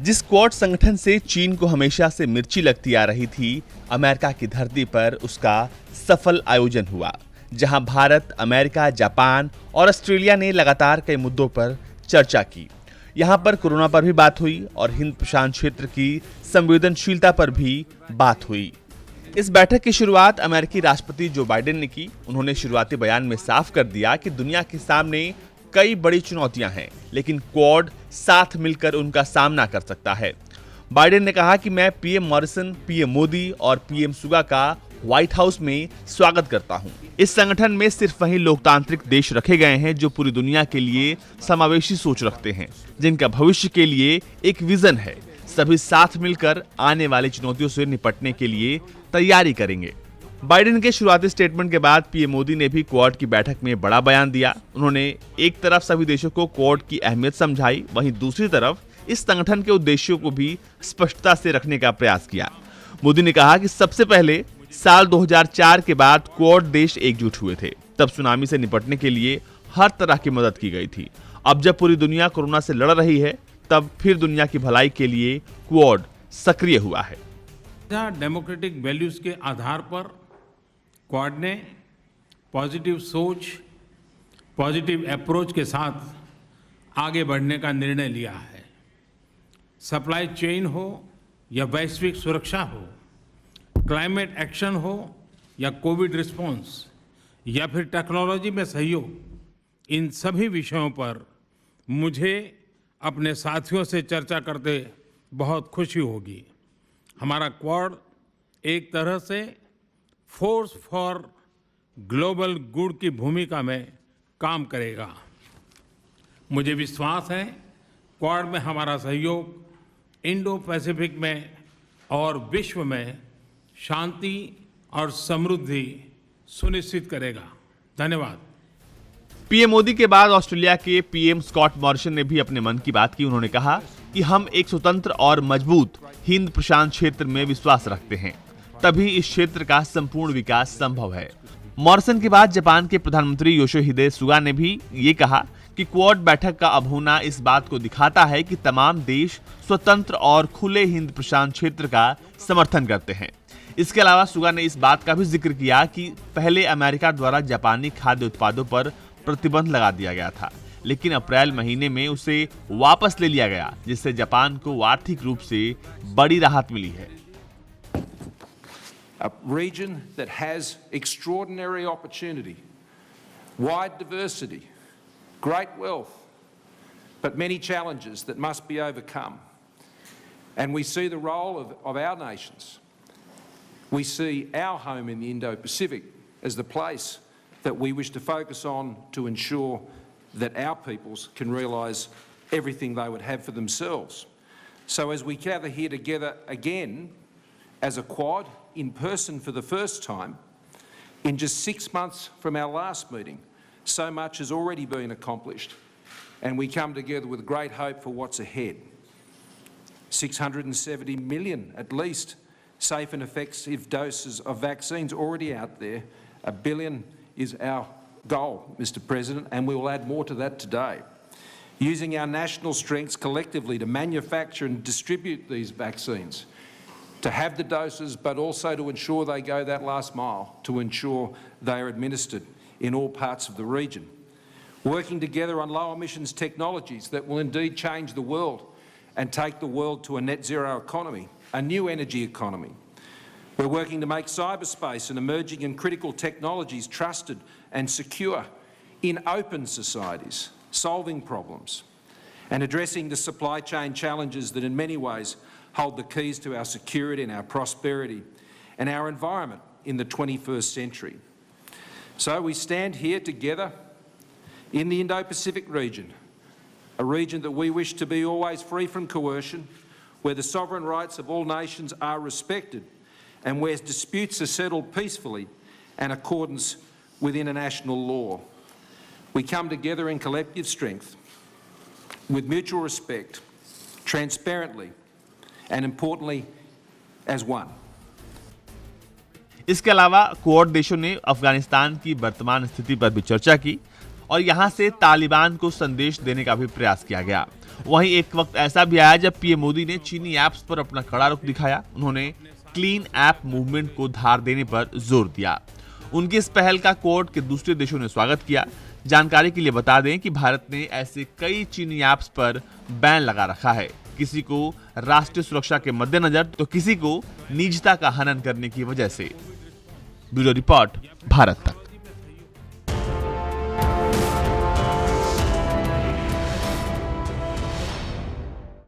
जिस क्वाड संगठन से चीन को हमेशा से मिर्ची लगती आ रही थी, अमेरिका की धरती पर उसका सफल आयोजन हुआ, जहां भारत, अमेरिका, जापान और ऑस्ट्रेलिया ने लगातार कई मुद्दों पर चर्चा की। यहां पर कोरोना पर भी बात हुई और हिंद प्रशांत क्षेत्र की संवेदनशीलता पर भी बात हुई। इस बैठक की शुरुआत अमेरिकी राष्ट्रपति जो बाइडेन ने की। उन्होंने शुरुआती बयान में साफ कर दिया कि दुनिया के सामने कई बड़ी चुनौतियां हैं, लेकिन क्वाड साथ मिलकर उनका सामना कर सकता है। बाइडेन ने कहा कि मैं पीएम मॉरिसन, पीएम मोदी और पीएम सुगा का व्हाइट हाउस में स्वागत करता हूं। इस संगठन में सिर्फ वही लोकतांत्रिक देश रखे गए हैं जो पूरी दुनिया के लिए समावेशी सोच रखते हैं, जिनका भविष्य के लिए एक विजन है। सभी साथ मिलकर आने वाली चुनौतियों से निपटने के लिए तैयारी करेंगे। बाइडेन के शुरुआती स्टेटमेंट के बाद पीएम मोदी ने भी क्वाड की बैठक में बड़ा बयान दिया। उन्होंने एक तरफ सभी देशों को क्वाड की अहमियत समझाई, वहीं दूसरी तरफ इस संगठन के उद्देश्यों को भी स्पष्टता से रखने का प्रयास किया। मोदी ने कहा कि सबसे पहले साल 2004 के बाद क्वाड देश एकजुट हुए थे। तब सुनामी से निपटने के लिए हर तरह की मदद की गई थी। अब जब पूरी दुनिया कोरोना से लड़ रही है, तब फिर दुनिया की भलाई के लिए क्वाड सक्रिय हुआ है। डेमोक्रेटिक वैल्यूज के आधार पर क्वाड ने पॉजिटिव सोच, पॉजिटिव अप्रोच के साथ आगे बढ़ने का निर्णय लिया है। सप्लाई चेन हो या वैश्विक सुरक्षा हो, क्लाइमेट एक्शन हो या कोविड रिस्पॉन्स या फिर टेक्नोलॉजी में सहयोग, इन सभी विषयों पर मुझे अपने साथियों से चर्चा करते बहुत खुशी होगी। हमारा क्वाड एक तरह से फोर्स फॉर ग्लोबल गुड की भूमिका में काम करेगा। मुझे विश्वास है क्वाड में हमारा सहयोग इंडो पैसिफिक में और विश्व में शांति और समृद्धि सुनिश्चित करेगा। धन्यवाद। पीएम मोदी के बाद ऑस्ट्रेलिया के पीएम स्कॉट मॉरिसन ने भी अपने मन की बात की। उन्होंने कहा कि हम एक स्वतंत्र और मजबूत हिंद प्रशांत क्षेत्र में विश्वास रखते हैं, तभी इस क्षेत्र का संपूर्ण विकास संभव है। मॉरिसन के बाद जापान के प्रधानमंत्री योशिहिदे सुगा ने भी ये कहा कि क्वाड बैठक का अब होना इस बात को दिखाता है कि तमाम देश स्वतंत्र और खुले हिंद प्रशांत क्षेत्र का समर्थन करते हैं। इसके अलावा सुगा ने इस बात का भी जिक्र किया कि पहले अमेरिका द्वारा जापानी खाद्य उत्पादों पर प्रतिबंध लगा दिया गया था, लेकिन अप्रैल महीने में उसे वापस ले लिया गया, जिससे जापान को आर्थिक रूप से बड़ी राहत मिली है। A region that has extraordinary opportunity, wide diversity, great wealth, but many challenges that must be overcome. And we see the role of our nations. We see our home in the Indo-Pacific as the place that we wish to focus on to ensure that our peoples can realise everything they would have for themselves. So as we gather here together again as a quad in person for the first time, in just 6 months from our last meeting, so much has already been accomplished, and we come together with great hope for what's ahead. 670 million at least safe and effective doses of vaccines already out there. 1 billion is our goal, Mr. President, and we will add more to that today. Using our national strengths collectively to manufacture and distribute these vaccines, to have the doses, but also to ensure they go that last mile, to ensure they are administered in all parts of the region. Working together on low emissions technologies that will indeed change the world and take the world to a net zero economy, a new energy economy. We're working to make cyberspace and emerging and critical technologies trusted and secure in open societies, solving problems and addressing the supply chain challenges that in many ways hold the keys to our security and our prosperity and our environment in the 21st century. So we stand here together in the Indo-Pacific region, a region that we wish to be always free from coercion, where the sovereign rights of all nations are respected and where disputes are settled peacefully and in accordance with international law. We come together in collective strength, with mutual respect, transparently, and importantly, as one. इसके अलावा quad देशों ने अफगानिस्तान की वर्तमान स्थिति पर भी चर्चा की। और यहां से तालिबान को संदेश देने का भी प्रयास किया गया। वहीं एक वक्त ऐसा भी आया जब पीएम मोदी ने चीनी ऐप्स पर अपना कड़ा रुख दिखाया। उन्होंने क्लीन ऐप मूवमेंट को धार देने पर जोर दिया। उनकी इस पहल का कोर्ट के दूसरे देशों ने स्वागत किया। जानकारी के लिए बता दें कि भारत ने ऐसे कई चीनी ऐप्स पर बैन लगा रखा है, किसी को राष्ट्रीय सुरक्षा के मद्देनजर तो किसी को निजता का हनन करने की वजह से। ब्यूरो रिपोर्ट, भारत तक।